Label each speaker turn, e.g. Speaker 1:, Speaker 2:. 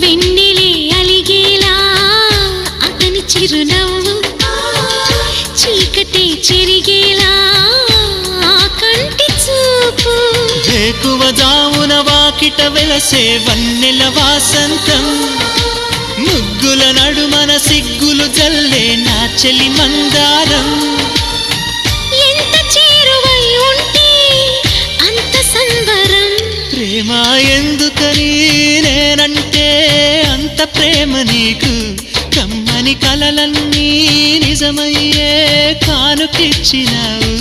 Speaker 1: వెన్నెలే అలిగేలా అతని చిరునవ్వు, చీకటే చెరిగేలా ఆ కంటి చూపు.
Speaker 2: వేకువజామున వాకిట వెలసే వన్నెల వాసంతం, ముగ్గుల నడుమన సిగ్గులు జల్లే నా చెలి మందారం.
Speaker 1: ఎంత చేరువై ఉంటే అంత సంబరం,
Speaker 2: ప్రేమ ఎందుకని నేనంటే అంత ప్రేమ నీకు, కమ్మని కలలన్నీ నిజమయ్యే కానుకిచ్చినావు.